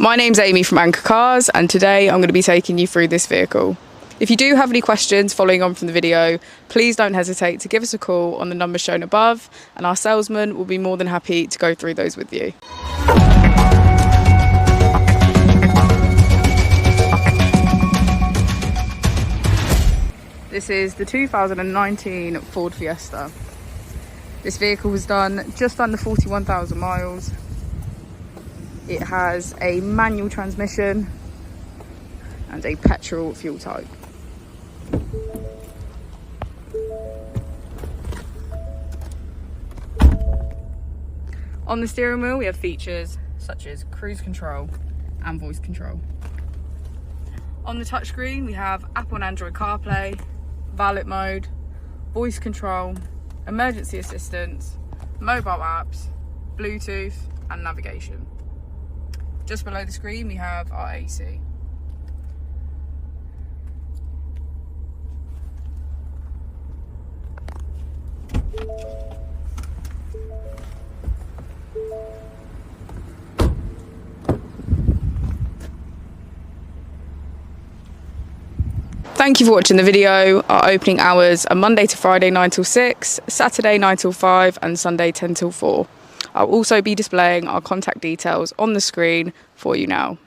My name's Amy from Anchor Cars, and today I'm going to be taking you through this vehicle. If you do have any questions following on from the video, please don't hesitate to give us a call on the number shown above, and our salesman will be more than happy to go through those with you. This is the 2019 Ford Fiesta. This vehicle was done just under 41,000 miles. It has a manual transmission and a petrol fuel type. On the steering wheel we have features such as cruise control and voice control. On the touchscreen we have Apple and Android CarPlay, valet mode, voice control, emergency assistance, mobile apps, Bluetooth and navigation. Just below the screen we have our AC. Thank you for watching the video. Our opening hours are Monday to Friday 9 till 6, Saturday 9 till 5 and Sunday 10 till 4. I'll also be displaying our contact details on the screen for you now.